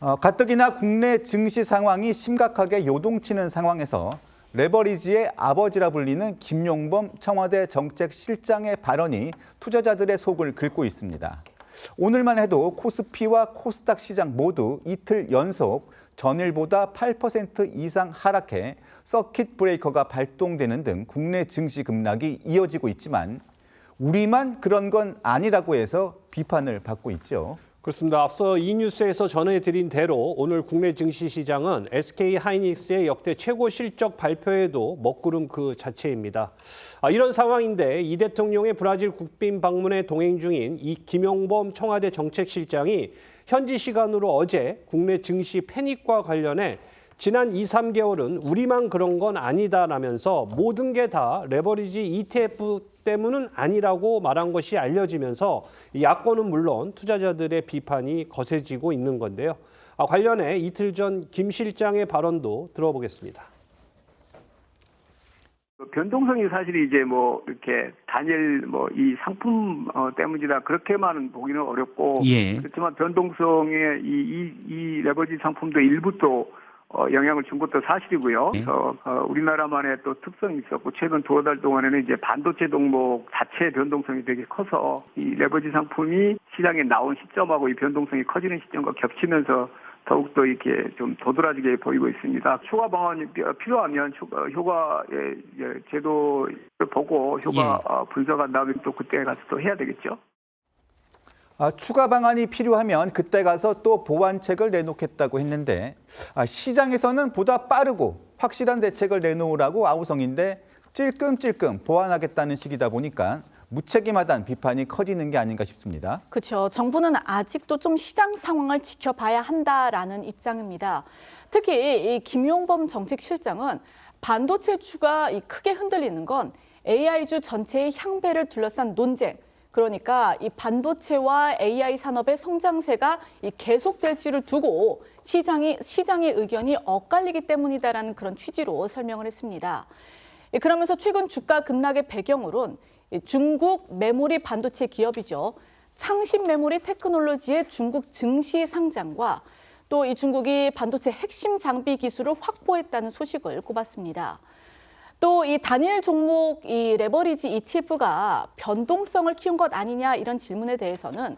가뜩이나 국내 증시 상황이 심각하게 요동치는 상황에서 레버리지의 아버지라 불리는 김용범 청와대 정책실장의 발언이 투자자들의 속을 긁고 있습니다. 오늘만 해도 코스피와 코스닥 시장 모두 이틀 연속 전일보다 8% 이상 하락해 서킷 브레이커가 발동되는 등 국내 증시 급락이 이어지고 있지만 우리만 그런 건 아니라고 해서 비판을 받고 있죠. 그렇습니다. 앞서 이 뉴스에서 전해드린 대로 오늘 국내 증시 시장은 SK하이닉스의 역대 최고 실적 발표에도 먹구름 그 자체입니다. 이런 상황인데 이 대통령의 브라질 국빈 방문에 동행 중인 이 김용범 청와대 정책실장이 현지 시간으로 어제 국내 증시 패닉과 관련해 지난 2, 3개월은 우리만 그런 건 아니다라면서 모든 게 다 레버리지 ETF 때문은 아니라고 말한 것이 알려지면서 야권은 물론 투자자들의 비판이 거세지고 있는 건데요. 관련해 이틀 전 김 실장의 발언도 들어보겠습니다. 변동성이 사실 이제 이렇게 단일 이 상품 때문이다 그렇게만 보기는 어렵고 그렇지만 변동성의 이 레버리지 상품도 일부 또 영향을 준 것도 사실이고요. 그래서 우리나라만의 또 특성이 있었고 최근 두어 달 동안에는 이제 반도체 종목 자체의 변동성이 되게 커서 이 레버리지 상품이 시장에 나온 시점하고 이 변동성이 커지는 시점과 겹치면서 더욱더 이렇게 좀 도드라지게 보이고 있습니다. 추가 방안이 필요하면 효과의 제도를 보고 효과 분석한 다음에 또 그때 가서 또 해야 되겠죠. 추가 방안이 필요하면 그때 가서 또 보완책을 내놓겠다고 했는데 시장에서는 보다 빠르고 확실한 대책을 내놓으라고 아우성인데 찔끔찔끔 보완하겠다는 식이다 보니까 무책임하다는 비판이 커지는 게 아닌가 싶습니다. 그렇죠. 정부는 아직도 좀 시장 상황을 지켜봐야 한다라는 입장입니다. 특히 이 김용범 정책실장은 반도체주가 크게 흔들리는 건 AI주 전체의 향배를 둘러싼 논쟁, 그러니까 이 반도체와 AI 산업의 성장세가 계속될지를 두고 시장의 의견이 엇갈리기 때문이다라는 그런 취지로 설명을 했습니다. 그러면서 최근 주가 급락의 배경으로는 중국 메모리 반도체 기업이죠. 창신 메모리 테크놀로지의 중국 증시 상장과 또 이 중국이 반도체 핵심 장비 기술을 확보했다는 소식을 꼽았습니다. 또 이 단일 종목 이 레버리지 ETF가 변동성을 키운 것 아니냐 이런 질문에 대해서는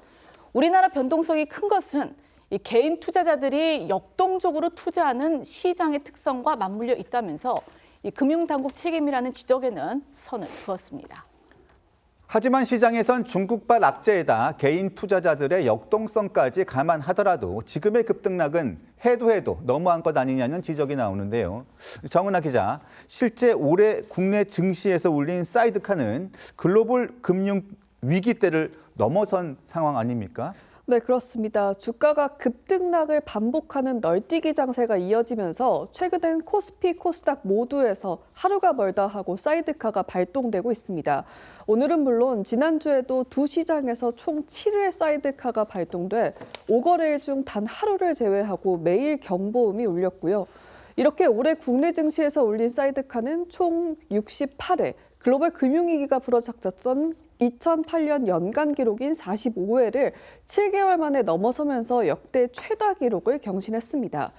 우리나라 변동성이 큰 것은 이 개인 투자자들이 역동적으로 투자하는 시장의 특성과 맞물려 있다면서 이 금융당국 책임이라는 지적에는 선을 그었습니다. 하지만 시장에선 중국발 악재에다 개인 투자자들의 역동성까지 감안하더라도 지금의 급등락은 해도 너무한 것 아니냐는 지적이 나오는데요. 정은하 기자, 실제 올해 국내 증시에서 울린 사이드카는 글로벌 금융 위기 때를 넘어선 상황 아닙니까? 네, 그렇습니다. 주가가 급등락을 반복하는 널뛰기 장세가 이어지면서 최근엔 코스피, 코스닥 모두에서 하루가 멀다 하고 사이드카가 발동되고 있습니다. 오늘은 물론 지난주에도 두 시장에서 총 7회 사이드카가 발동돼 5거래일 중 단 하루를 제외하고 매일 경보음이 울렸고요. 이렇게 올해 국내 증시에서 울린 사이드카는 총 68회, 글로벌 금융위기가 불어닥쳤던 2008년 연간 기록인 45회를 7개월 만에 넘어서면서 역대 최다 기록을 경신했습니다.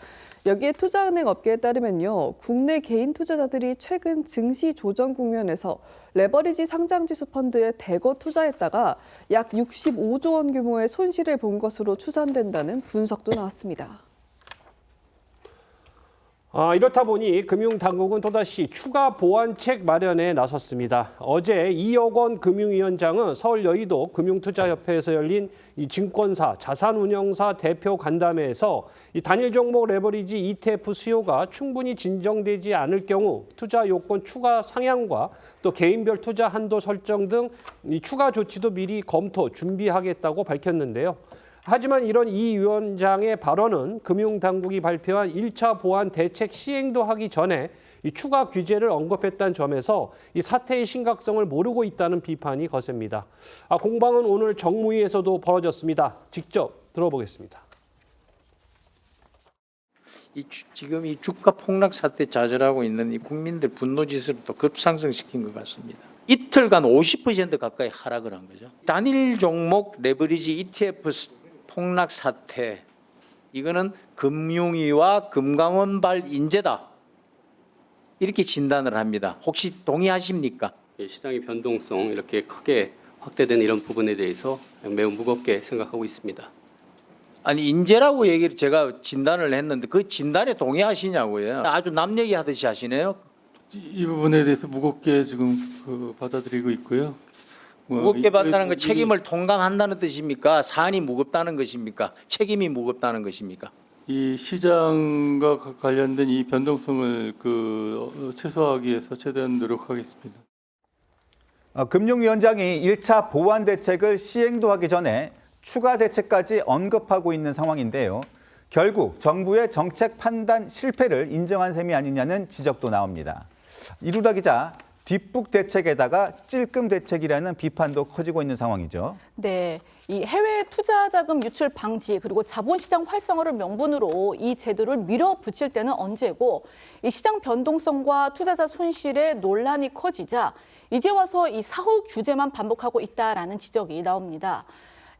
여기에 투자은행 업계에 따르면요, 국내 개인 투자자들이 최근 증시 조정 국면에서 레버리지 상장지수 펀드에 대거 투자했다가 약 65조 원 규모의 손실을 본 것으로 추산된다는 분석도 나왔습니다. 이렇다 보니 금융당국은 또다시 추가 보완책 마련에 나섰습니다. 어제 이혁원 금융위원장은 서울 여의도 금융투자협회에서 열린 이 증권사, 자산운용사 대표 간담회에서 이 단일 종목 레버리지 ETF 수요가 충분히 진정되지 않을 경우 투자 요건 추가 상향과 또 개인별 투자 한도 설정 등 이 추가 조치도 미리 검토, 준비하겠다고 밝혔는데요. 하지만 이런 이 위원장의 발언은 금융당국이 발표한 1차 보완 대책 시행도 하기 전에 이 추가 규제를 언급했다는 점에서 이 사태의 심각성을 모르고 있다는 비판이 거셉니다. 공방은 오늘 정무위에서도 벌어졌습니다. 직접 들어보겠습니다. 지금 이 주가 폭락 사태 좌절하고 있는 이 국민들 분노 지수를 또 급상승시킨 것 같습니다. 이틀간 50% 가까이 하락을 한 거죠. 단일 종목 레버리지 ETF 폭락 사태 이거는 금융위와 금감원발 인재다. 이렇게 진단을 합니다. 혹시 동의하십니까? 시장의 변동성 이렇게 크게 확대된 이런 부분에 대해서 매우 무겁게 생각하고 있습니다. 아니 인재라고 얘기를 제가 진단을 했는데 그 진단에 동의하시냐고요. 아주 남 얘기하듯이 하시네요. 이 부분에 대해서 무겁게 지금 받아들이고 있고요. 무겁게 받다는 건 책임을 통감한다는 뜻입니까? 사안이 무겁다는 것입니까? 책임이 무겁다는 것입니까? 이 시장과 관련된 이 변동성을 최소화하기 위해서 최대한 노력하겠습니다. 금융위원장이 1차 보완 대책을 시행도 하기 전에 추가 대책까지 언급하고 있는 상황인데요. 결국 정부의 정책 판단 실패를 인정한 셈이 아니냐는 지적도 나옵니다. 이루다 기자, 뒷북 대책에다가 찔끔 대책이라는 비판도 커지고 있는 상황이죠. 네, 이 해외 투자 자금 유출 방지 그리고 자본시장 활성화를 명분으로 이 제도를 밀어붙일 때는 언제고 이 시장 변동성과 투자자 손실에 논란이 커지자 이제 와서 이 사후 규제만 반복하고 있다라는 지적이 나옵니다.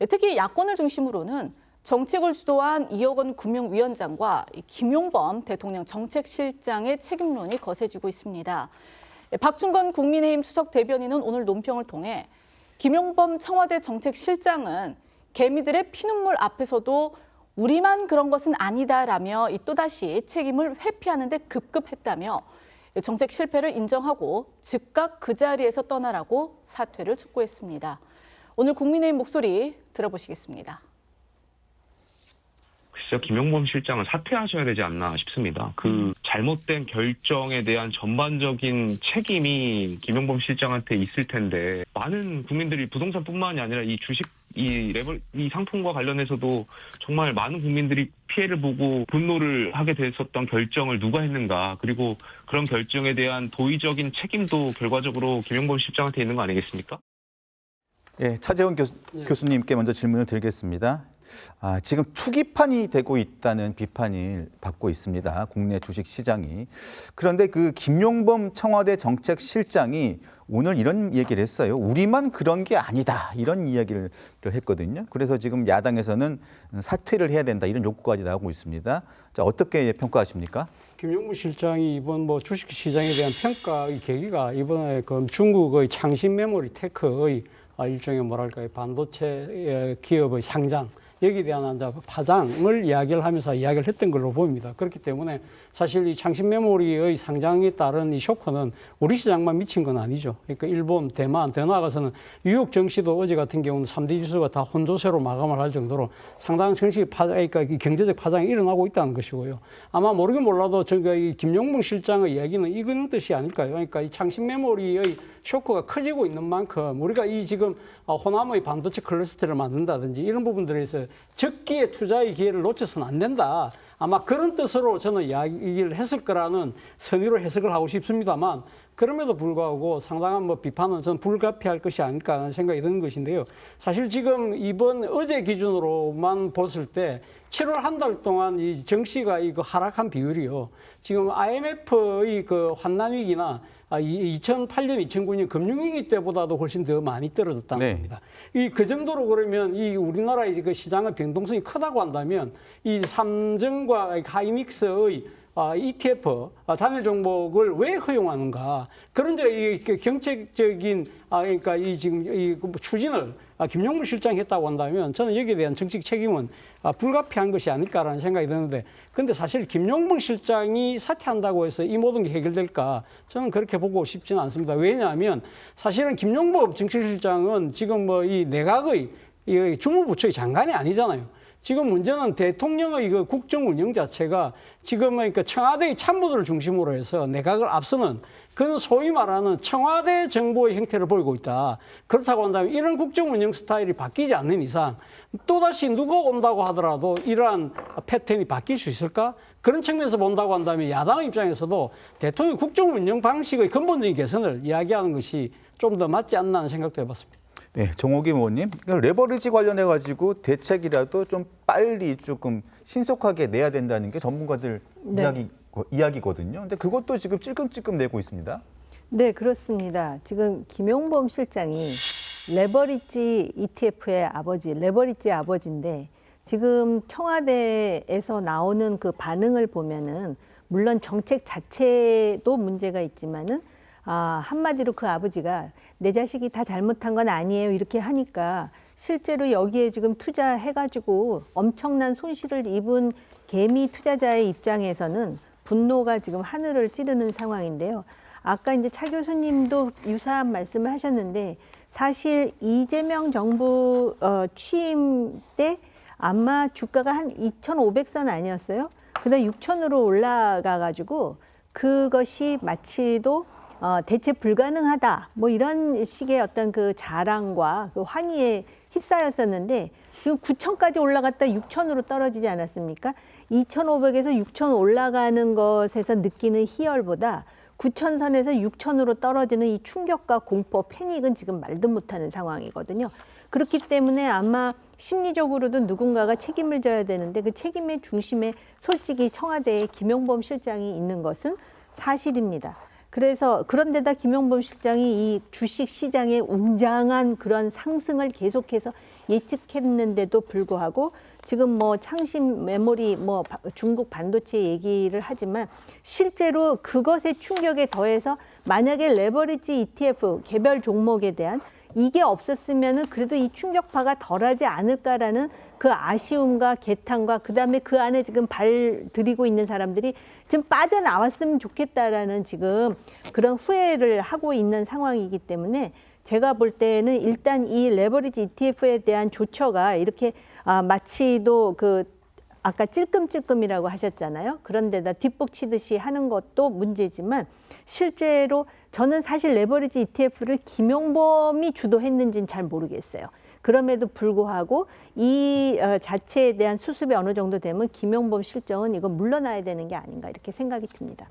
특히 야권을 중심으로는 정책을 주도한 이어건 금융위원장과 김용범 대통령 정책실장의 책임론이 거세지고 있습니다. 박중건 국민의힘 수석 대변인은 오늘 논평을 통해 김용범 청와대 정책실장은 개미들의 피눈물 앞에서도 우리만 그런 것은 아니다라며 또다시 책임을 회피하는 데 급급했다며 정책 실패를 인정하고 즉각 그 자리에서 떠나라고 사퇴를 촉구했습니다. 오늘 국민의힘 목소리 들어보시겠습니다. 글쎄요, 김용범 실장은 사퇴하셔야 되지 않나 싶습니다. 그 잘못된 결정에 대한 전반적인 책임이 김용범 실장한테 있을 텐데 많은 국민들이 부동산뿐만이 아니라 이 주식, 이 상품과 관련해서도 정말 많은 국민들이 피해를 보고 분노를 하게 됐었던 결정을 누가 했는가, 그리고 그런 결정에 대한 도의적인 책임도 결과적으로 김용범 실장한테 있는 거 아니겠습니까? 예, 차재원 교수님께 먼저 질문을 드리겠습니다. 지금 투기판이 되고 있다는 비판을 받고 있습니다. 국내 주식 시장이. 그런데 그 김용범 청와대 정책실장이 오늘 이런 얘기를 했어요. 우리만 그런 게 아니다. 이런 이야기를 했거든요. 그래서 지금 야당에서는 사퇴를 해야 된다. 이런 요구까지 나오고 있습니다. 자, 어떻게 평가하십니까? 김용무 실장이 이번 주식 시장에 대한 평가의 계기가 이번에 중국의 창신 메모리 테크의 일종의 반도체 기업의 상장, 여기에 대한 파장을 이야기를 하면서 이야기를 했던 걸로 보입니다. 그렇기 때문에 사실 이 창신 메모리의 상장에 따른 이 쇼크는 우리 시장만 미친 건 아니죠. 그러니까 일본, 대만, 더 나아가서는 뉴욕 증시도 어제 같은 경우는 3대 지수가 다 혼조세로 마감을 할 정도로 상당한 그러니까 경제적 파장이 일어나고 있다는 것이고요. 아마 모르긴 몰라도 이 김용범 실장의 이야기는 이런 뜻이 아닐까요? 그러니까 이 창신 메모리의 쇼크가 커지고 있는 만큼 우리가 이 지금 호남의 반도체 클러스터를 만든다든지 이런 부분들에서 적기에 투자의 기회를 놓쳐서는 안 된다. 아마 그런 뜻으로 저는 이야기를 했을 거라는 선의로 해석을 하고 싶습니다만 그럼에도 불구하고 상당한 비판은 저는 불가피할 것이 아닐까 하는 생각이 드는 것인데요. 사실 지금 어제 기준으로만 봤을 때 7월 한 달 동안 이 정시가 하락한 비율이요. 지금 IMF의 환난 위기나 2008년, 2009년 금융위기 때보다도 훨씬 더 많이 떨어졌다는 겁니다. 그 정도로 그러면 우리나라의 시장의 변동성이 크다고 한다면 이 삼정과 하이믹스의 ETF 단일 종목을 왜 허용하는가? 그런 이 정책적인 그러니까 지금 추진을 김용무 실장이 했다고 한다면 저는 여기에 대한 정책 책임은 불가피한 것이 아닐까라는 생각이 드는데, 근데 사실 김용무 실장이 사퇴한다고 해서 이 모든 게 해결될까? 저는 그렇게 보고 싶지는 않습니다. 왜냐하면 사실은 김용범 정책실장은 지금 이 내각의 주무부처의 장관이 아니잖아요. 지금 문제는 대통령의 국정 운영 자체가 지금 그러니까 청와대의 참모들을 중심으로 해서 내각을 앞서는 그런 소위 말하는 청와대 정보의 형태를 보이고 있다. 그렇다고 한다면 이런 국정 운영 스타일이 바뀌지 않는 이상 또다시 누가 온다고 하더라도 이러한 패턴이 바뀔 수 있을까? 그런 측면에서 본다고 한다면 야당 입장에서도 대통령 국정 운영 방식의 근본적인 개선을 이야기하는 것이 좀 더 맞지 않나 하는 생각도 해봤습니다. 네, 정호김 의원님, 레버리지 관련해가지고 대책이라도 좀 빨리 조금 신속하게 내야 된다는 게 전문가들 이야기거든요. 근데 그것도 지금 찔끔찔끔 내고 있습니다. 네, 그렇습니다. 지금 김용범 실장이 레버리지 ETF의 아버지, 레버리지 아버지인데 지금 청와대에서 나오는 그 반응을 보면은 물론 정책 자체도 문제가 있지만은 한마디로 그 아버지가 내 자식이 다 잘못한 건 아니에요 이렇게 하니까 실제로 여기에 지금 투자해가지고 엄청난 손실을 입은 개미 투자자의 입장에서는 분노가 지금 하늘을 찌르는 상황인데요. 아까 이제 차 교수님도 유사한 말씀을 하셨는데 사실 이재명 정부 취임 때 아마 주가가 한 2,500선 아니었어요? 그다음 6,000으로 올라가가지고 그것이 마치도 대체 불가능하다 뭐 이런 식의 어떤 그 자랑과 그 환희에 휩싸였었는데 지금 9,000까지 올라갔다 6,000으로 떨어지지 않았습니까? 2,500에서 6,000 올라가는 것에서 느끼는 희열보다 9,000선에서 6,000으로 떨어지는 이 충격과 공포, 패닉은 지금 말도 못하는 상황이거든요. 그렇기 때문에 아마 심리적으로도 누군가가 책임을 져야 되는데 그 책임의 중심에 솔직히 청와대의 김용범 실장이 있는 것은 사실입니다. 그래서 그런데다 김용범 실장이 이 주식 시장의 웅장한 그런 상승을 계속해서 예측했는데도 불구하고 지금 뭐 창심 메모리 뭐 중국 반도체 얘기를 하지만 실제로 그것의 충격에 더해서 만약에 레버리지 ETF 개별 종목에 대한 이게 없었으면은 그래도 이 충격파가 덜하지 않을까라는 그 아쉬움과 개탄과 그다음에 그 안에 지금 발 들이고 있는 사람들이 지금 빠져나왔으면 좋겠다라는 지금 그런 후회를 하고 있는 상황이기 때문에 제가 볼 때는 일단 이 레버리지 ETF에 대한 조처가 이렇게 마치도 그 아까 찔끔찔끔이라고 하셨잖아요. 그런데다 뒷북 치듯이 하는 것도 문제지만 실제로 저는 사실 레버리지 ETF를 김용범이 주도했는지는 잘 모르겠어요. 그럼에도 불구하고 이 자체에 대한 수습이 어느 정도 되면 김용범 실장은 이거 물러나야 되는 게 아닌가 이렇게 생각이 듭니다.